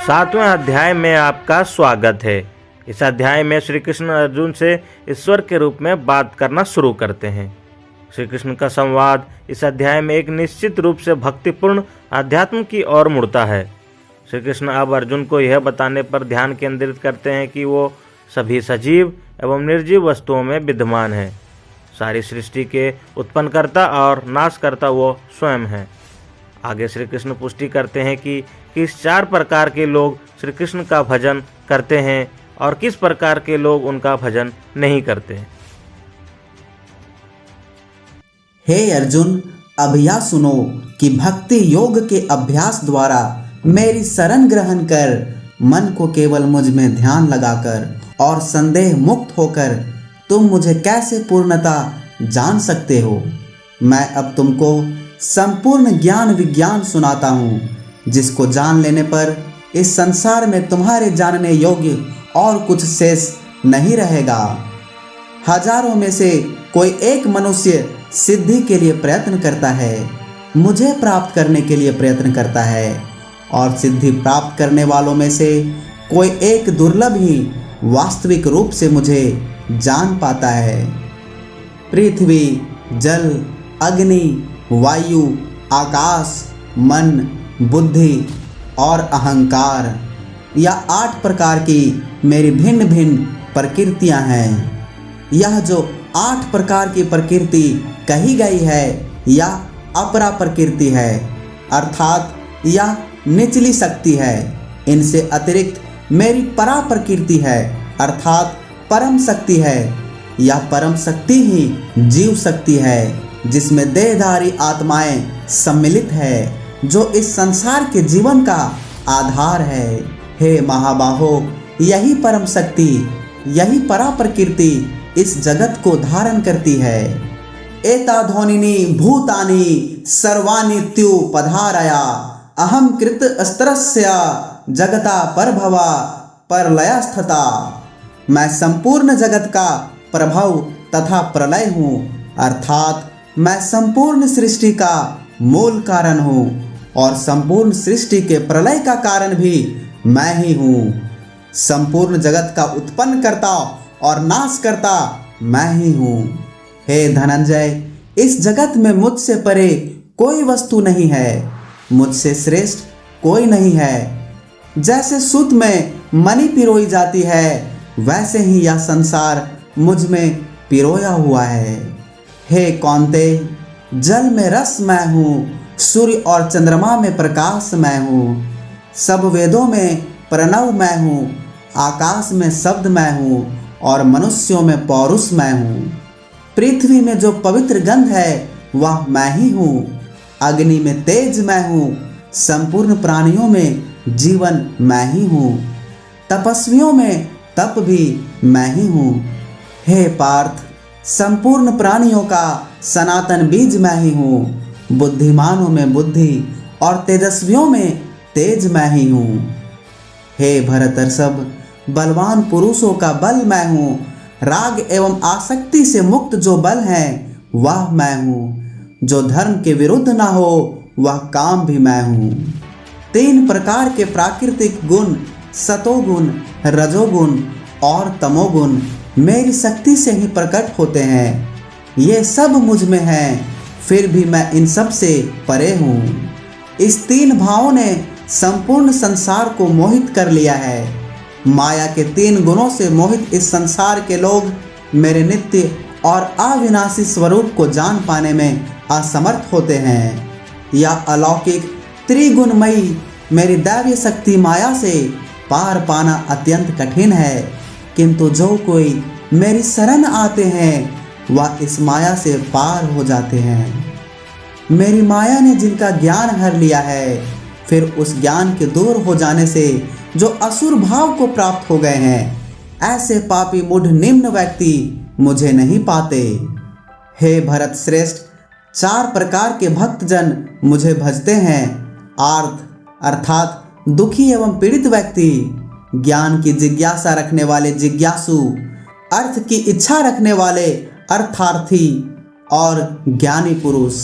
7वें अध्याय में आपका स्वागत है। इस अध्याय में श्री कृष्ण अर्जुन से ईश्वर के रूप में बात करना शुरू करते हैं। श्री कृष्ण का संवाद इस अध्याय में एक निश्चित रूप से भक्तिपूर्ण अध्यात्म की ओर मुड़ता है। श्री कृष्ण अब अर्जुन को यह बताने पर ध्यान केंद्रित करते हैं कि वो सभी सजीव एवं निर्जीव वस्तुओं में विद्यमान है। सारी सृष्टि के उत्पन्नकर्ता और नाशकर्ता वो स्वयं है। आगे श्री कृष्ण पुष्टि करते हैं कि किस 4 प्रकार के लोग श्री कृष्ण का भजन करते हैं और किस प्रकार के लोग उनका भजन नहीं करते। हे अर्जुन, अब यह सुनो कि भक्ति योग के अभ्यास द्वारा मेरी शरण ग्रहण कर मन को केवल मुझ में ध्यान लगाकर और संदेह मुक्त होकर तुम मुझे कैसे पूर्णता जान सकते हो। मैं अब तुमको संपूर्ण ज्ञान विज्ञान सुनाता हूँ, जिसको जान लेने पर इस संसार में तुम्हारे जानने योग्य और कुछ शेष नहीं रहेगा। हजारों में से कोई एक मनुष्य सिद्धि के लिए प्रयत्न करता है, मुझे प्राप्त करने के लिए प्रयत्न करता है, और सिद्धि प्राप्त करने वालों में से कोई एक दुर्लभ ही वास्तविक रूप से मुझे जान पाता है। पृथ्वी, जल, अग्नि, वायु, आकाश, मन, बुद्धि और अहंकार, यह 8 प्रकार की मेरी भिन्न भिन्न प्रकृतियां हैं। यह जो 8 प्रकार की प्रकृति कही गई है, यह अपरा प्रकृति है, अर्थात यह निचली शक्ति है। इनसे अतिरिक्त मेरी परा प्रकृति है, अर्थात परम शक्ति है। यह परम शक्ति ही जीव शक्ति है, जिसमें देहधारी आत्माएं सम्मिलित है, जो इस संसार के जीवन का आधार है। हे महाबाहो, यही परम शक्ति, यही परा प्रकृति इस जगत को धारण करती है। एताध्वनिनी भूतानि सर्वाणि त्युपधारया अहम कृत अस्त्रस्य जगता परभवा प्रलयस्थता। मैं संपूर्ण जगत का प्रभव तथा प्रलय हूँ, अर्थात मैं संपूर्ण सृष्टि का मूल कारण हूँ और संपूर्ण सृष्टि के प्रलय का कारण भी मैं ही हूँ। संपूर्ण जगत का उत्पन्न करता और नाश करता मैं ही हूँ। हे धनंजय, इस जगत में मुझसे परे कोई वस्तु नहीं है, मुझसे श्रेष्ठ कोई नहीं है। जैसे सूत में मणि पिरोई जाती है, वैसे ही यह संसार मुझ में पिरोया हुआ है। हे कौन्ते, जल में रस मैं हूँ, सूर्य और चंद्रमा में प्रकाश मैं हूँ, सब वेदों में प्रणव मैं हूँ, आकाश में शब्द मैं हूँ और मनुष्यों में पौरुष मैं हूँ। पृथ्वी में जो पवित्र गंध है वह मैं ही हूँ, अग्नि में तेज मैं हूँ, संपूर्ण प्राणियों में जीवन मैं ही हूँ, तपस्वियों में तप भी मैं ही हूँ। हे पार्थ, संपूर्ण प्राणियों का सनातन बीज मैं ही हूँ, बुद्धिमानों में बुद्धि और तेजस्वियों में तेज मैं ही हूँ। हे भरतर्षभ, बलवान पुरुषों का बल मैं हूँ, राग एवं आसक्ति से मुक्त जो बल है वह मैं हूँ, जो धर्म के विरुद्ध ना हो वह काम भी मैं हूँ। 3 प्रकार के प्राकृतिक गुण, सतोगुण, रजोगुण और तमोगुण मेरी शक्ति से ही प्रकट होते हैं। ये सब मुझ में हैं, फिर भी मैं इन सब से परे हूँ। इस 3 भावों ने संपूर्ण संसार को मोहित कर लिया है। माया के 3 गुणों से मोहित इस संसार के लोग मेरे नित्य और अविनाशी स्वरूप को जान पाने में असमर्थ होते हैं। यह अलौकिक त्रिगुणमयी मेरी दैवीय शक्ति माया से पार पाना अत्यंत कठिन है, किंतु जो कोई मेरी शरण आते हैं वह इस माया से पार हो जाते हैं। मेरी माया ने जिनका ज्ञान हर लिया है, फिर उस ज्ञान के दूर हो जाने से जो असुर भाव को प्राप्त हो गए हैं, ऐसे पापी मूढ़ निम्न व्यक्ति मुझे नहीं पाते। हे भरत श्रेष्ठ, 4 प्रकार के भक्तजन मुझे भजते हैं। आर्त अर्थात दुखी एवं पीड़ित व्यक्ति, ज्ञान की जिज्ञासा रखने वाले जिज्ञासु, अर्थ की इच्छा रखने वाले अर्थार्थी और ज्ञानी पुरुष।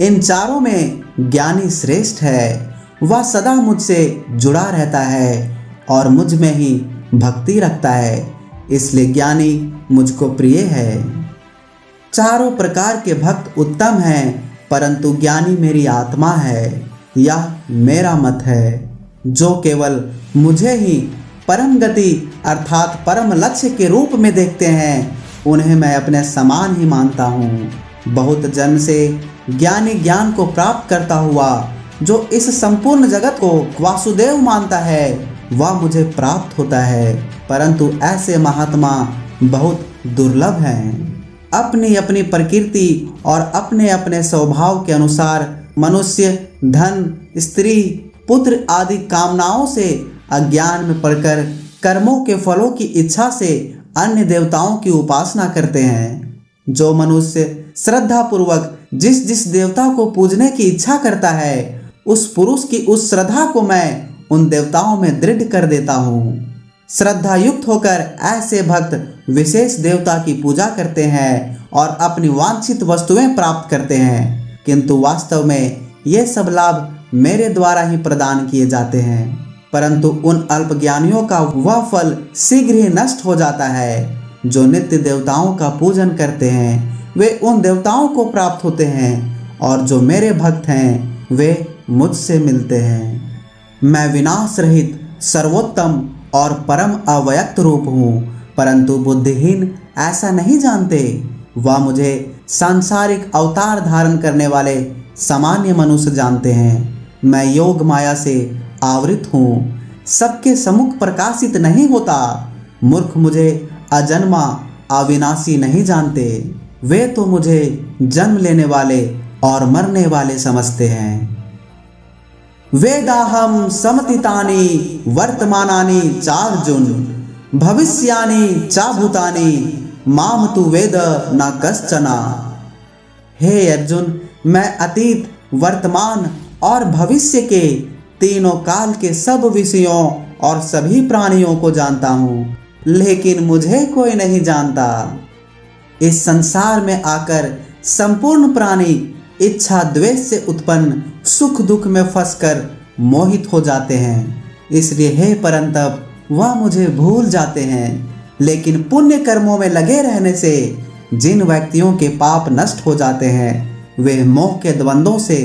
इन चारों में ज्ञानी श्रेष्ठ है। वह सदा मुझसे जुड़ा रहता है और मुझ में ही भक्ति रखता है, इसलिए ज्ञानी मुझको प्रिय है। चारों प्रकार के भक्त उत्तम हैं, परंतु ज्ञानी मेरी आत्मा है। यह मेरा मत है। जो केवल मुझे ही परम गति अर्थात परम लक्ष्य के रूप में देखते हैं, उन्हें मैं अपने समान ही मानता हूँ। बहुत जन्म से ज्ञानी ज्ञान को प्राप्त करता हुआ जो इस संपूर्ण जगत को वासुदेव मानता है, वह मुझे प्राप्त होता है, परंतु ऐसे महात्मा बहुत दुर्लभ हैं। अपनी अपनी प्रकृति और अपने अपने स्वभाव के अनुसार मनुष्य धन, स्त्री, पुत्र आदि कामनाओं से अज्ञान में पड़कर कर्मों के फलों की इच्छा से अन्य देवताओं की उपासना करते हैं। जो मनुष्य श्रद्धा पूर्वक जिस जिस देवता को पूजने की इच्छा करता है, उस पुरुष की उस श्रद्धा को मैं उन देवताओं में दृढ़ कर देता हूँ। श्रद्धा युक्त होकर ऐसे भक्त विशेष देवता की पूजा करते हैं और अपनी वांछित वस्तुएं प्राप्त करते हैं, किंतु वास्तव में ये सब लाभ मेरे द्वारा ही प्रदान किए जाते हैं, परंतु उन अल्पज्ञानियों का वह फल शीघ्र ही नष्ट हो जाता है। जो नित्य देवताओं का पूजन करते हैं वे उन देवताओं को प्राप्त होते हैं, और जो मेरे भक्त हैं वे मुझसे मिलते हैं। मैं विनाश रहित सर्वोत्तम और परम अव्यक्त रूप हूँ, परंतु बुद्धिहीन ऐसा नहीं जानते। वह मुझे सांसारिक अवतार धारण करने वाले सामान्य मनुष्य जानते हैं। मैं योग माया से आवृत हूँ, सबके सम्मुख प्रकाशित नहीं होता। मूर्ख मुझे अजन्मा अविनाशी नहीं जानते, वे तो मुझे जन्म लेने वाले और मरने वाले समझते हैं। वेदाहम समतीतानि वर्तमानानि चार्जुन भविष्यानि चा भूतानि माम तु वेद न कश्चना। हे अर्जुन, मैं अतीत, वर्तमान और भविष्य के तीनों काल के सब विषयों और सभी प्राणियों को जानता हूँ, लेकिन मुझे कोई नहीं जानता। इस संसार में आकर संपूर्ण प्राणी इच्छा द्वेष से उत्पन्न सुख दुख में फंसकर मोहित हो जाते हैं, इसलिए हे परंतप वह मुझे भूल जाते हैं। लेकिन पुण्य कर्मों में लगे रहने से जिन व्यक्तियों के पाप नष्ट हो जाते हैं, वे मोह के द्वंद्वों से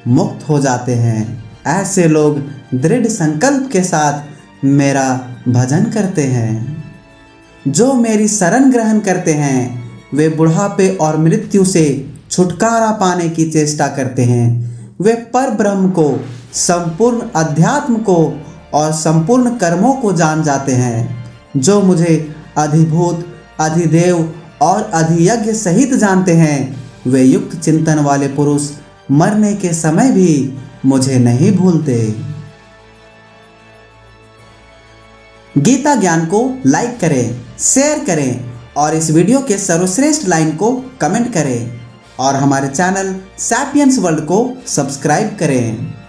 मुक्त हो जाते हैं। ऐसे लोग दृढ़ संकल्प के साथ मेरा भजन करते हैं। जो मेरी शरण ग्रहण करते हैं, वे बुढ़ापे और मृत्यु से छुटकारा पाने की चेष्टा करते हैं। वे पर ब्रह्म को, संपूर्ण अध्यात्म को और संपूर्ण कर्मों को जान जाते हैं। जो मुझे अधिभूत, अधिदेव और अधियज्ञ सहित जानते हैं, वे युक्त चिंतन वाले पुरुष मरने के समय भी मुझे नहीं भूलते। गीता ज्ञान को लाइक करें, शेयर करें और इस वीडियो के सर्वश्रेष्ठ लाइन को कमेंट करें और हमारे चैनल सैपियंस वर्ल्ड को सब्सक्राइब करें।